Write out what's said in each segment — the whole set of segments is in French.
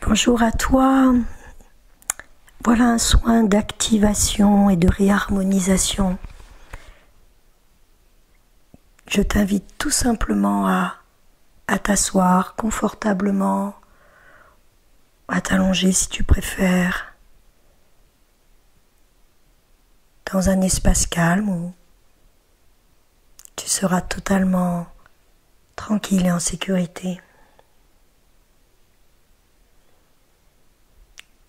Bonjour à toi. Voilà un soin d'activation et de réharmonisation. Je t'invite tout simplement à t'asseoir confortablement, à t'allonger si tu préfères, dans un espace calme où tu seras totalement tranquille et en sécurité.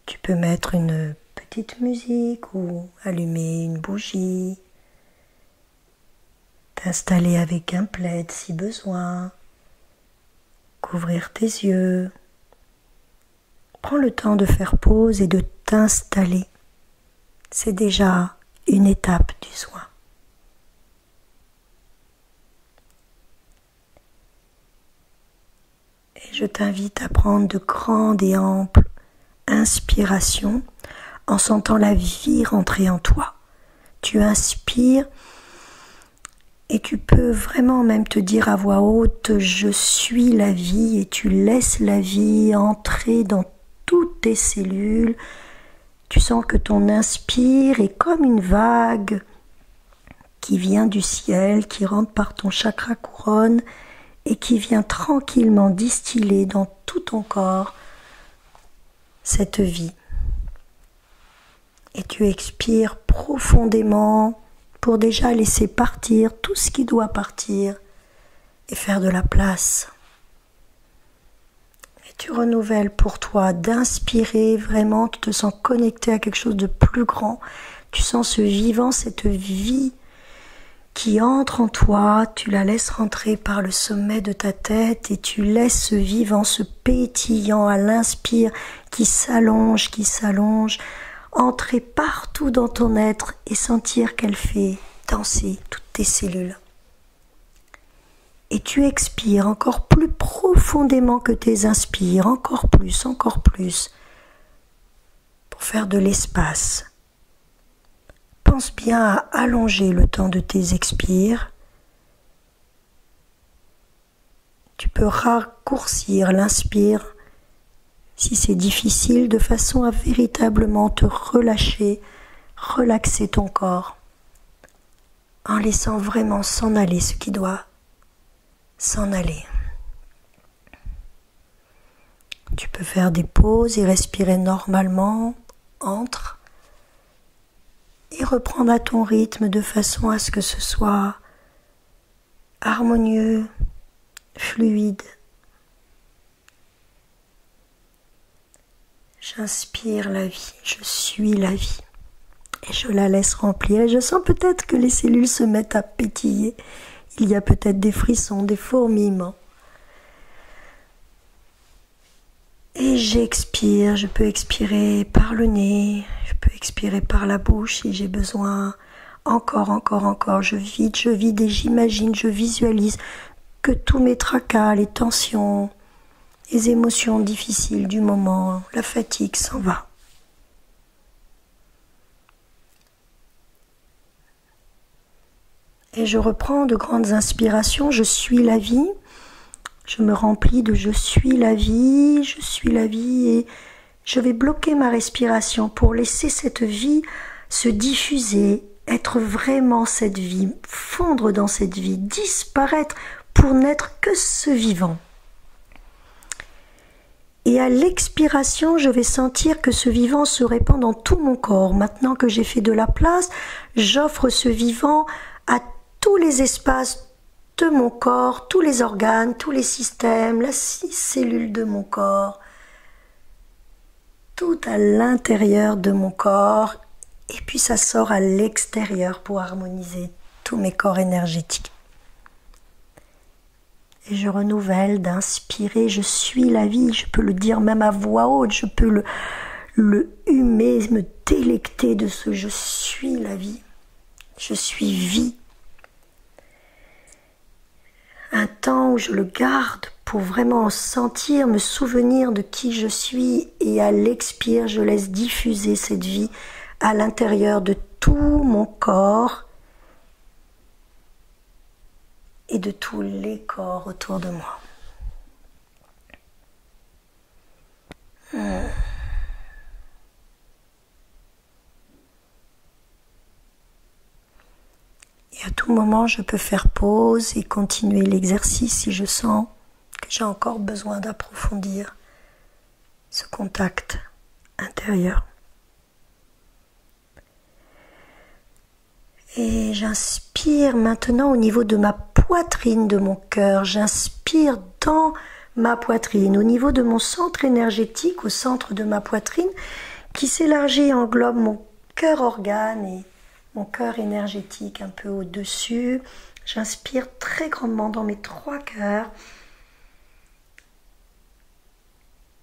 Tu peux mettre une petite musique ou allumer une bougie, t'installer avec un plaid si besoin, couvrir tes yeux. Prends le temps de faire pause et de t'installer. C'est déjà une étape du soin. Et je t'invite à prendre de grandes et amples inspirations en sentant la vie rentrer en toi. Tu inspires et tu peux vraiment même te dire à voix haute « Je suis la vie » et tu laisses la vie entrer dans toutes tes cellules. Tu sens que ton inspire est comme une vague qui vient du ciel, qui rentre par ton chakra couronne et qui vient tranquillement distiller dans tout ton corps cette vie. Et tu expires profondément pour déjà laisser partir tout ce qui doit partir et faire de la place. Et tu renouvelles pour toi d'inspirer vraiment, tu te sens connecté à quelque chose de plus grand. Tu sens ce vivant, cette vie qui entre en toi, tu la laisses rentrer par le sommet de ta tête et tu laisses ce vivant, ce pétillant à l'inspire qui s'allonge, entrer partout dans ton être et sentir qu'elle fait danser toutes tes cellules. Et tu expires encore plus profondément que tes inspires, encore plus, pour faire de l'espace. Pense bien à allonger le temps de tes expires. Tu peux raccourcir l'inspire si c'est difficile, de façon à véritablement te relâcher, relaxer ton corps, en laissant vraiment s'en aller ce qui doit s'en aller. Tu peux faire des pauses et respirer normalement, entre, et reprendre à ton rythme de façon à ce que ce soit harmonieux, fluide. J'inspire la vie, je suis la vie et je la laisse remplir. Et je sens peut-être que les cellules se mettent à pétiller. Il y a peut-être des frissons, des fourmillements. Et j'expire, je peux expirer par le nez, je peux expirer par la bouche si j'ai besoin. Encore, je vide et j'imagine, je visualise que tous mes tracas, les tensions, les émotions difficiles du moment, la fatigue s'en va. Et je reprends de grandes inspirations, je suis la vie. Je me remplis de je suis la vie et je vais bloquer ma respiration pour laisser cette vie se diffuser, être vraiment cette vie, fondre dans cette vie, disparaître pour n'être que ce vivant. Et à l'expiration, je vais sentir que ce vivant se répand dans tout mon corps. Maintenant que j'ai fait de la place, j'offre ce vivant à tous les espaces de mon corps, tous les organes, tous les systèmes, les cellules de mon corps, tout à l'intérieur de mon corps, et puis ça sort à l'extérieur pour harmoniser tous mes corps énergétiques. Et je renouvelle d'inspirer, je suis la vie, je peux le dire même à voix haute, je peux le humer, me délecter de ce je suis la vie, je suis vie. Un temps où je le garde pour vraiment sentir, me souvenir de qui je suis et à l'expire, je laisse diffuser cette vie à l'intérieur de tout mon corps et de tous les corps autour de moi. un moment, je peux faire pause et continuer l'exercice si je sens que j'ai encore besoin d'approfondir ce contact intérieur. Et j'inspire maintenant au niveau de ma poitrine, de mon cœur. J'inspire dans ma poitrine, au niveau de mon centre énergétique, au centre de ma poitrine, qui s'élargit et englobe mon cœur organe et mon cœur énergétique un peu au-dessus. J'inspire très grandement dans mes 3 cœurs.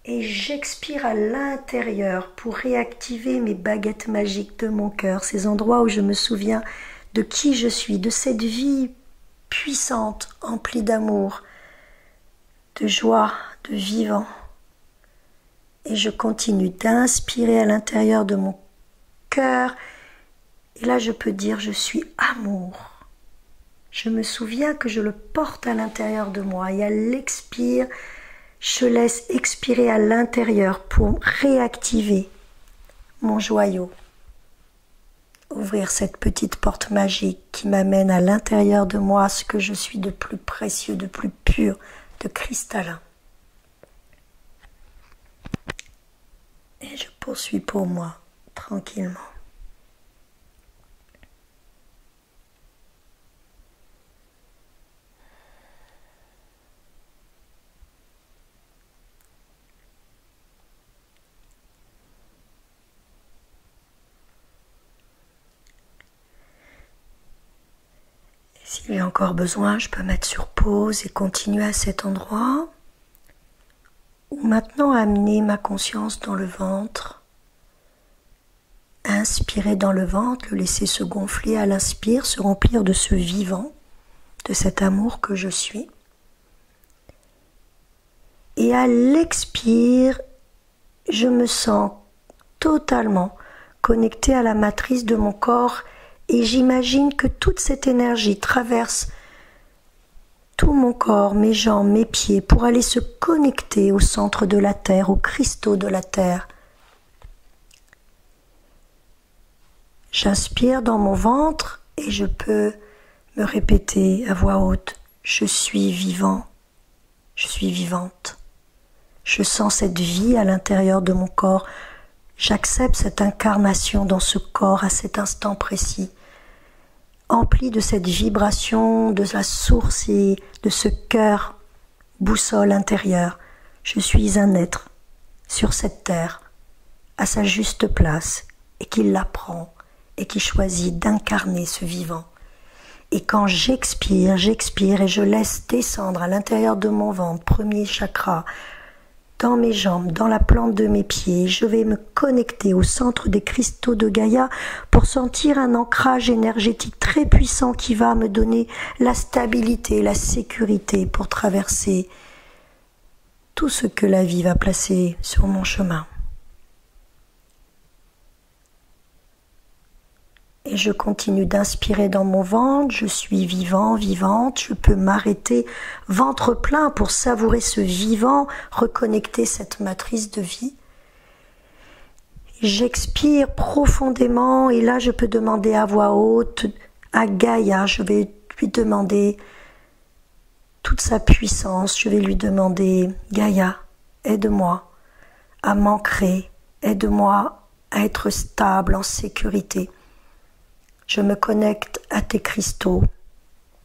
Et j'expire à l'intérieur pour réactiver mes baguettes magiques de mon cœur, ces endroits où je me souviens de qui je suis, de cette vie puissante, emplie d'amour, de joie, de vivant. Et je continue d'inspirer à l'intérieur de mon cœur. Et là, je peux dire, je suis amour. Je me souviens que je le porte à l'intérieur de moi. Et à l'expire, je laisse expirer à l'intérieur pour réactiver mon joyau. Ouvrir cette petite porte magique qui m'amène à l'intérieur de moi ce que je suis de plus précieux, de plus pur, de cristallin. Et je poursuis pour moi, tranquillement. S'il y a encore besoin, je peux mettre sur pause et continuer à cet endroit. Ou maintenant amener ma conscience dans le ventre. Inspirer dans le ventre, le laisser se gonfler à l'inspire, se remplir de ce vivant, de cet amour que je suis. Et à l'expire, je me sens totalement connectée à la matrice de mon corps. Et j'imagine que toute cette énergie traverse tout mon corps, mes jambes, mes pieds, pour aller se connecter au centre de la Terre, aux cristaux de la Terre. J'inspire dans mon ventre et je peux me répéter à voix haute, je suis vivant, je suis vivante. Je sens cette vie à l'intérieur de mon corps. J'accepte cette incarnation dans ce corps à cet instant précis, empli de cette vibration, de la source et de ce cœur boussole intérieure. Je suis un être sur cette terre, à sa juste place, et qui l'apprend et qui choisit d'incarner ce vivant. Et quand j'expire et je laisse descendre à l'intérieur de mon ventre, premier chakra, dans mes jambes, dans la plante de mes pieds, je vais me connecter au centre des cristaux de Gaïa pour sentir un ancrage énergétique très puissant qui va me donner la stabilité, la sécurité pour traverser tout ce que la vie va placer sur mon chemin. Et je continue d'inspirer dans mon ventre, je suis vivant, vivante, je peux m'arrêter ventre plein pour savourer ce vivant, reconnecter cette matrice de vie. J'expire profondément et là je peux demander à voix haute à Gaïa, je vais lui demander toute sa puissance, je vais lui demander Gaïa, aide-moi à m'ancrer, aide-moi à être stable, en sécurité. Je me connecte à tes cristaux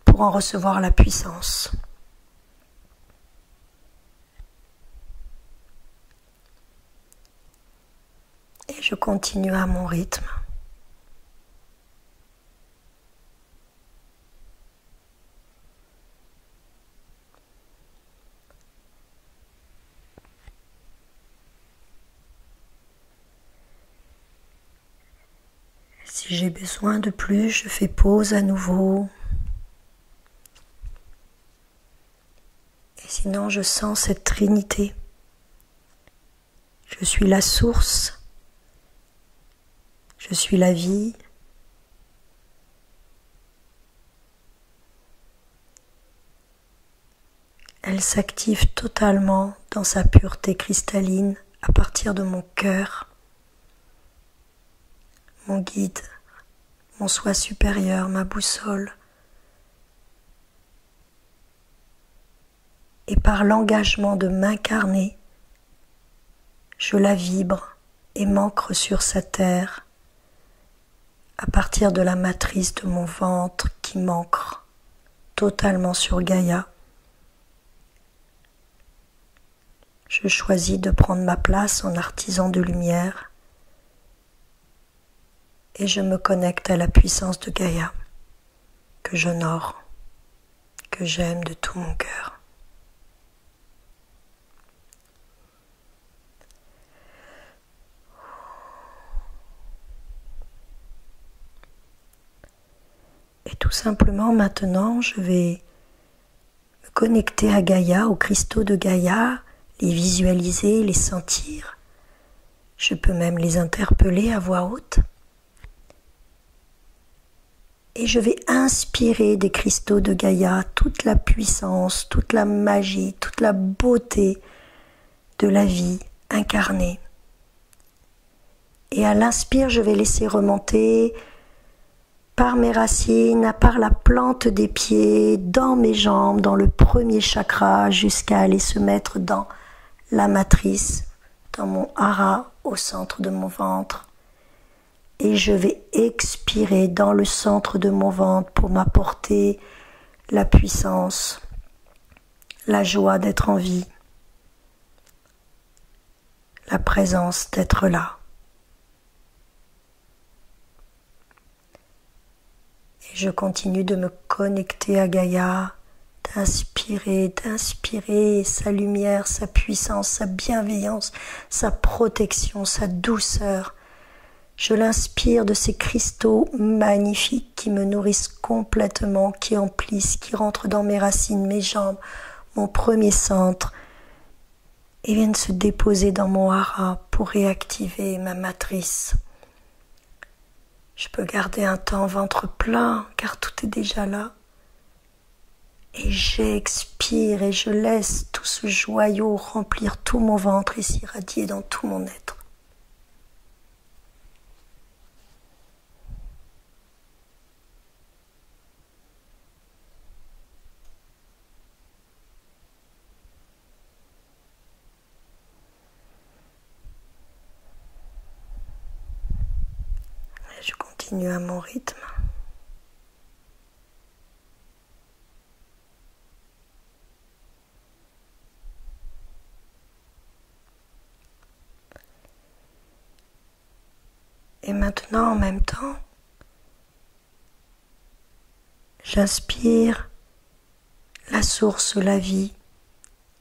pour en recevoir la puissance. Et je continue à mon rythme. Si j'ai besoin de plus, je fais pause à nouveau. Et sinon, je sens cette trinité. Je suis la source. Je suis la vie. Elle s'active totalement dans sa pureté cristalline à partir de mon cœur. Mon guide, mon soi supérieur, ma boussole, et par l'engagement de m'incarner, je la vibre et m'ancre sur sa terre à partir de la matrice de mon ventre qui m'ancre totalement sur Gaïa. Je choisis de prendre ma place en artisan de lumière et je me connecte à la puissance de Gaïa que j'honore, que j'aime de tout mon cœur. Et tout simplement maintenant, je vais me connecter à Gaïa, aux cristaux de Gaïa, les visualiser, les sentir. Je peux même les interpeller à voix haute. Et je vais inspirer des cristaux de Gaïa toute la puissance, toute la magie, toute la beauté de la vie incarnée. Et à l'inspire, je vais laisser remonter par mes racines, par la plante des pieds, dans mes jambes, dans le premier chakra, jusqu'à aller se mettre dans la matrice, dans mon hara, au centre de mon ventre. Et je vais expirer dans le centre de mon ventre pour m'apporter la puissance, la joie d'être en vie, la présence d'être là. Et je continue de me connecter à Gaïa, d'inspirer sa lumière, sa puissance, sa bienveillance, sa protection, sa douceur. Je l'inspire de ces cristaux magnifiques qui me nourrissent complètement, qui emplissent, qui rentrent dans mes racines, mes jambes, mon premier centre, et viennent se déposer dans mon hara pour réactiver ma matrice. Je peux garder un temps ventre plein, car tout est déjà là. Et j'expire et je laisse tout ce joyau remplir tout mon ventre et s'irradier dans tout mon être. Je continue à mon rythme. Et maintenant, en même temps, j'inspire la source, la vie,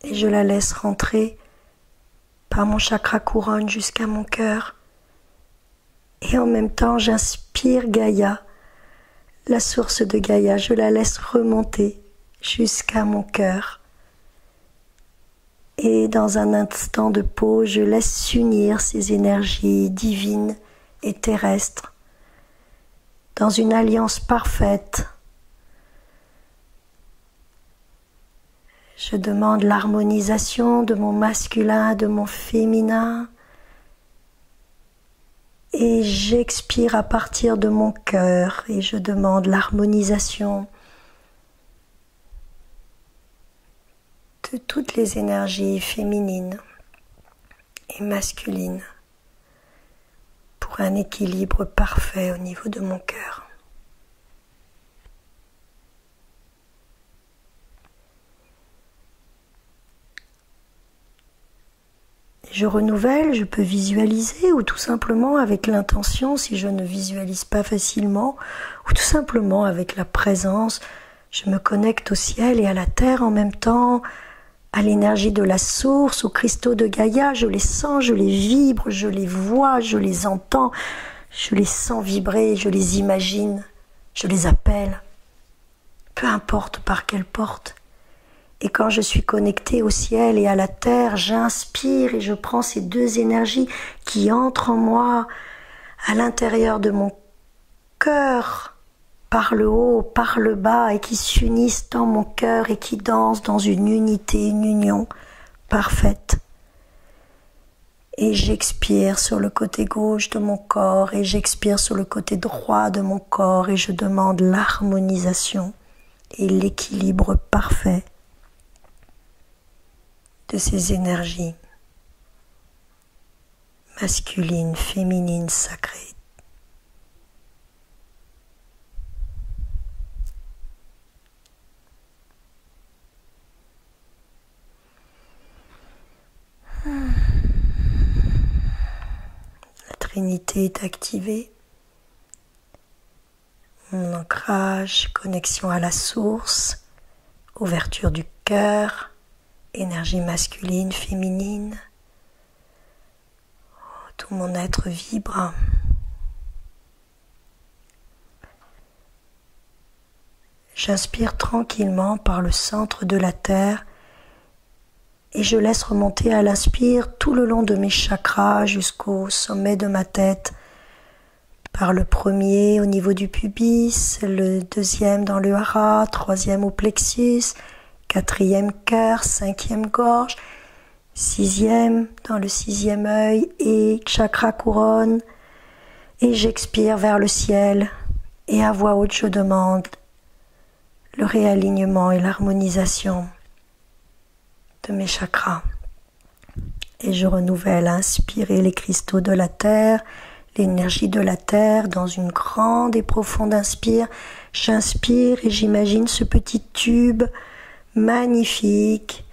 et je la laisse rentrer par mon chakra couronne jusqu'à mon cœur. Et en même temps, j'inspire Gaïa, la source de Gaïa, je la laisse remonter jusqu'à mon cœur. Et dans un instant de pause, je laisse s'unir ces énergies divines et terrestres dans une alliance parfaite. Je demande l'harmonisation de mon masculin, de mon féminin. Et j'expire à partir de mon cœur et je demande l'harmonisation de toutes les énergies féminines et masculines pour un équilibre parfait au niveau de mon cœur. Je renouvelle, je peux visualiser ou tout simplement avec l'intention si je ne visualise pas facilement ou tout simplement avec la présence, je me connecte au ciel et à la terre en même temps, à l'énergie de la source, aux cristaux de Gaïa, je les sens, je les vibre, je les vois, je les entends, je les sens vibrer, je les imagine, je les appelle, peu importe par quelle porte. Et quand je suis connectée au ciel et à la terre, j'inspire et je prends ces deux énergies qui entrent en moi, à l'intérieur de mon cœur, par le haut, par le bas, et qui s'unissent dans mon cœur et qui dansent dans une unité, une union parfaite. Et j'expire sur le côté gauche de mon corps et j'expire sur le côté droit de mon corps et je demande l'harmonisation et l'équilibre parfait de ces énergies masculines, féminines, sacrées. La Trinité est activée. Mon ancrage, connexion à la source, ouverture du cœur, énergie masculine, féminine. Tout mon être vibre. J'inspire tranquillement par le centre de la terre et je laisse remonter à l'inspire tout le long de mes chakras jusqu'au sommet de ma tête. Par le premier au niveau du pubis, le deuxième dans le hara, troisième au plexus, quatrième cœur, cinquième gorge, sixième dans le sixième œil et chakra couronne. Et j'expire vers le ciel et à voix haute je demande le réalignement et l'harmonisation de mes chakras. Et je renouvelle, inspirer les cristaux de la terre, l'énergie de la terre dans une grande et profonde inspire. J'inspire et j'imagine ce petit tube magnifique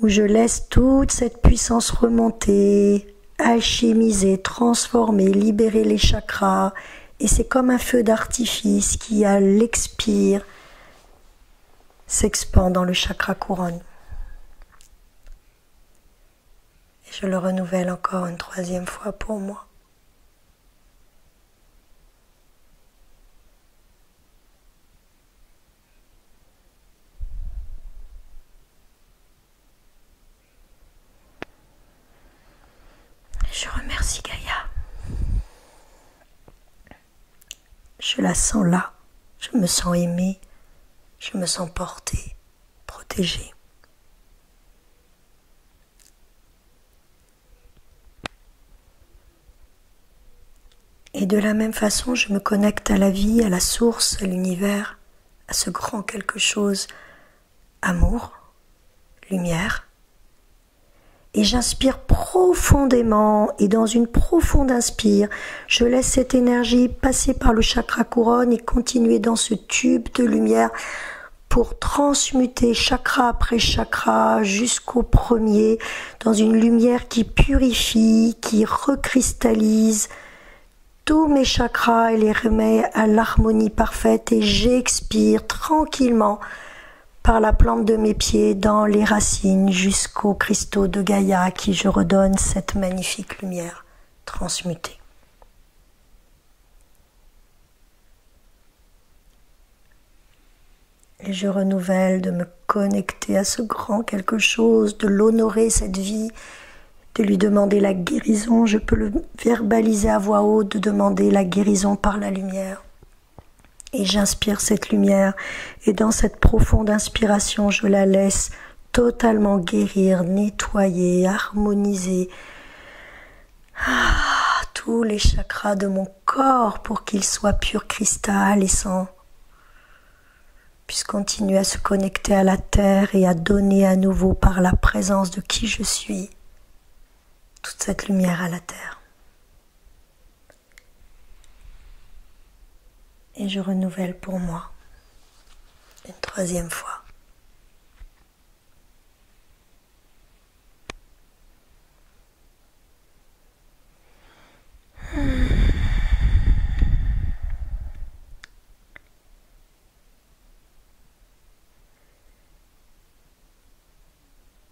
où je laisse toute cette puissance remonter, alchimiser, transformer, libérer les chakras. Et c'est comme un feu d'artifice qui, à l'expire, s'expand dans le chakra couronne. Et je le renouvelle encore une troisième fois pour moi. Je remercie Gaïa. Je la sens là, je me sens aimée, je me sens portée, protégée. Et de la même façon, je me connecte à la vie, à la source, à l'univers, à ce grand quelque chose, amour, lumière. Et j'inspire profondément et dans une profonde inspire, je laisse cette énergie passer par le chakra couronne et continuer dans ce tube de lumière pour transmuter chakra après chakra jusqu'au premier dans une lumière qui purifie, qui recristallise tous mes chakras et les remet à l'harmonie parfaite et j'expire tranquillement par la plante de mes pieds, dans les racines, jusqu'aux cristaux de Gaïa à qui je redonne cette magnifique lumière transmutée. Et je renouvelle de me connecter à ce grand quelque chose, de l'honorer cette vie, de lui demander la guérison. Je peux le verbaliser à voix haute, de demander la guérison par la lumière. Et j'inspire cette lumière et dans cette profonde inspiration, je la laisse totalement guérir, nettoyer, harmoniser tous les chakras de mon corps pour qu'ils soient pur cristal et sang puisse continuer à se connecter à la terre et à donner à nouveau par la présence de qui je suis toute cette lumière à la terre. Et je renouvelle pour moi une troisième fois.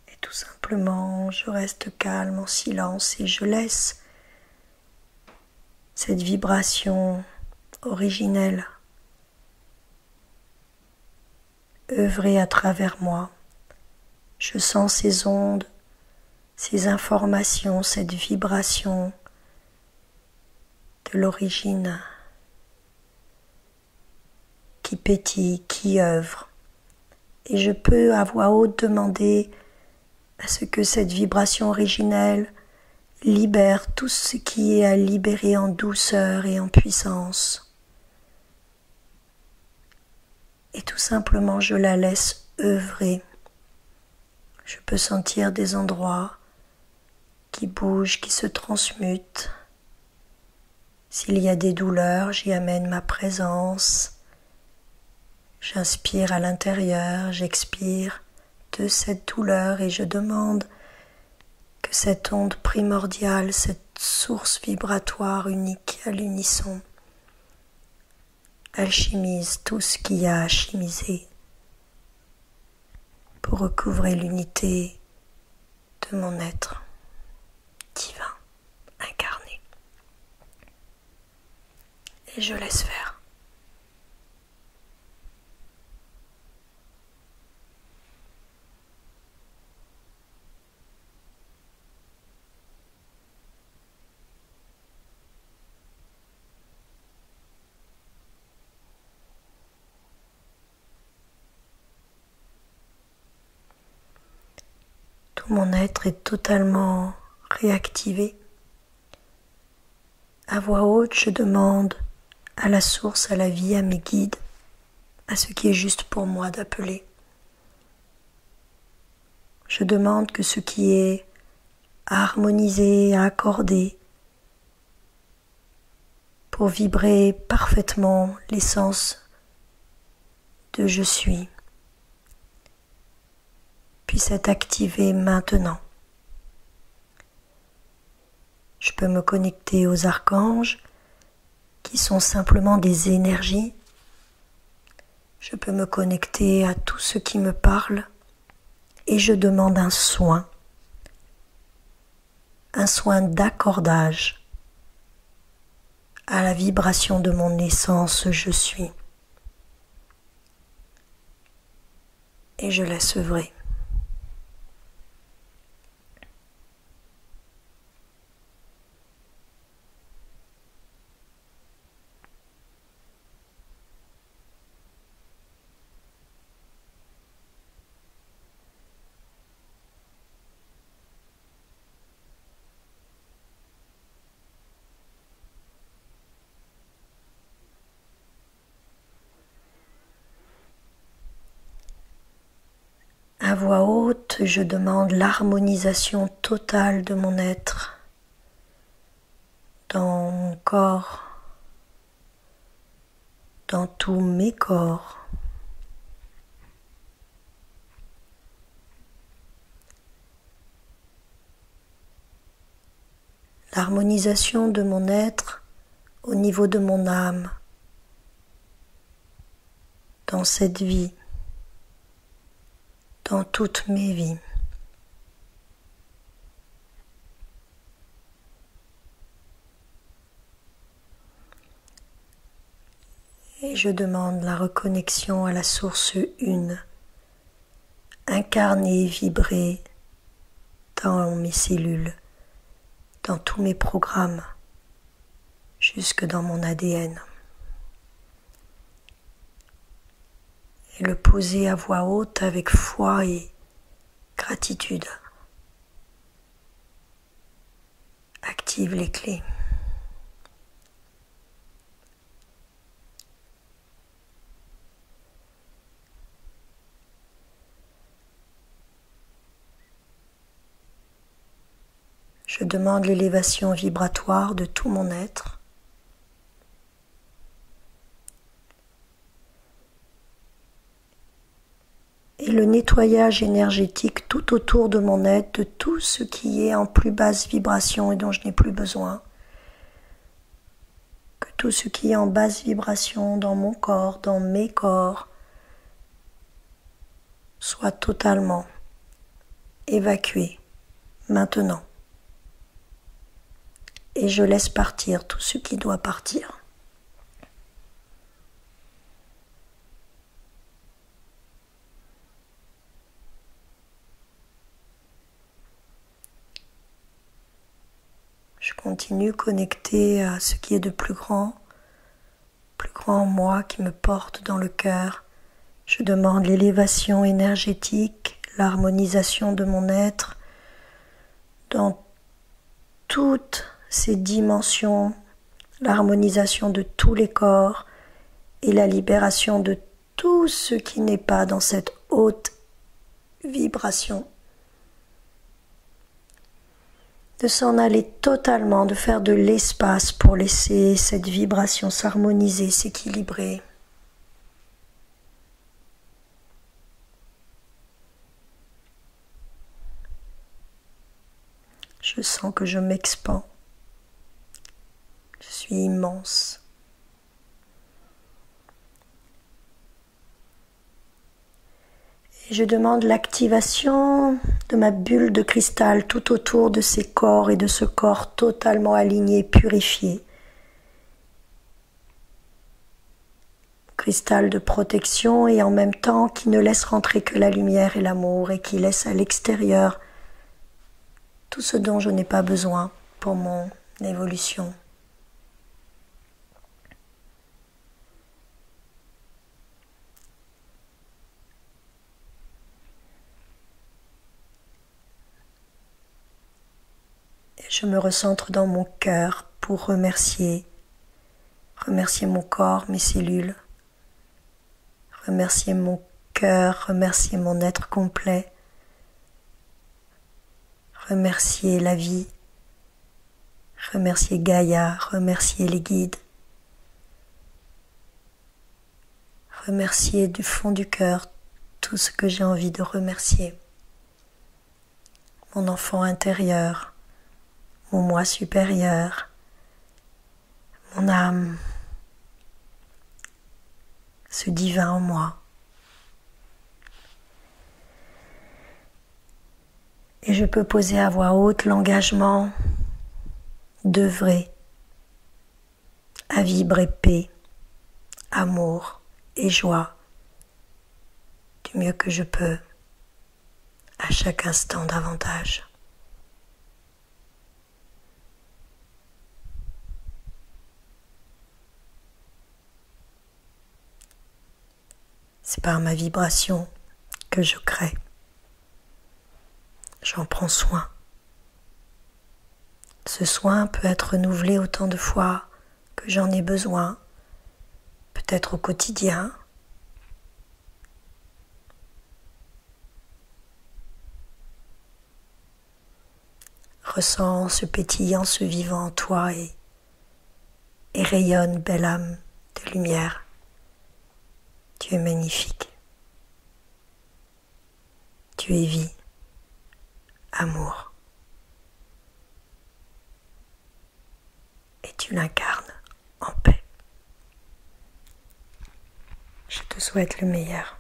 Et tout simplement, je reste calme en silence et je laisse cette vibration originelle œuvrer à travers moi. Je sens ces ondes, ces informations, cette vibration de l'origine qui pétille, qui œuvre. Et je peux à voix haute demander à ce que cette vibration originelle libère tout ce qui est à libérer en douceur et en puissance. Et tout simplement, je la laisse œuvrer Je peux sentir des endroits qui bougent, qui se transmutent. S'il y a des douleurs, j'y amène ma présence. J'inspire à l'intérieur, j'expire de cette douleur et je demande que cette onde primordiale, cette source vibratoire unique à l'unisson, alchimise tout ce qu'il y a à alchimiser pour recouvrer l'unité de mon être divin, incarné. Et je laisse faire. Tout mon être est totalement réactivé. À voix haute, je demande à la source, à la vie, à mes guides, à ce qui est juste pour moi d'appeler. Je demande que ce qui est à harmoniser, à accorder, pour vibrer parfaitement l'essence de je suis, puisse être activé maintenant. Je peux me connecter aux archanges qui sont simplement des énergies. Je peux me connecter à tout ce qui me parle et je demande un soin d'accordage à la vibration de mon essence je suis. Et je laisse œuvrer. À voix haute, je demande l'harmonisation totale de mon être dans mon corps, dans tous mes corps. L'harmonisation de mon être au niveau de mon âme, dans cette vie, dans toutes mes vies. Et je demande la reconnexion à la source une, incarnée, vibrée dans mes cellules, dans tous mes programmes, jusque dans mon ADN. Et le poser à voix haute avec foi et gratitude. Active les clés. Je demande l'élévation vibratoire de tout mon être. Et le nettoyage énergétique tout autour de mon être, de tout ce qui est en plus basse vibration et dont je n'ai plus besoin. Que tout ce qui est en basse vibration dans mon corps, dans mes corps, soit totalement évacué maintenant. Et je laisse partir tout ce qui doit partir. Je continue connecté à ce qui est de plus grand en moi qui me porte dans le cœur. Je demande l'élévation énergétique, l'harmonisation de mon être dans toutes ces dimensions, l'harmonisation de tous les corps et la libération de tout ce qui n'est pas dans cette haute vibration de s'en aller totalement, de faire de l'espace pour laisser cette vibration s'harmoniser, s'équilibrer. Je sens que je m'expand. Je suis immense. Et je demande l'activation de ma bulle de cristal tout autour de ces corps et de ce corps totalement aligné, purifié. Cristal de protection et en même temps qui ne laisse rentrer que la lumière et l'amour et qui laisse à l'extérieur tout ce dont je n'ai pas besoin pour mon évolution. Et je me recentre dans mon cœur pour remercier mon corps, mes cellules, remercier mon cœur, remercier mon être complet, remercier la vie, remercier Gaïa, remercier les guides, remercier du fond du cœur tout ce que j'ai envie de remercier. Mon enfant intérieur, mon moi supérieur, mon âme, ce divin en moi. Et je peux poser à voix haute l'engagement d'œuvrer à vibrer paix, amour et joie du mieux que je peux, à chaque instant davantage. C'est par ma vibration que je crée. J'en prends soin. Ce soin peut être renouvelé autant de fois que j'en ai besoin, peut-être au quotidien. Ressens ce pétillant, ce vivant en toi et rayonne, belle âme de lumière. Tu es magnifique. Tu es vie, amour. Et tu l'incarnes en paix. Je te souhaite le meilleur.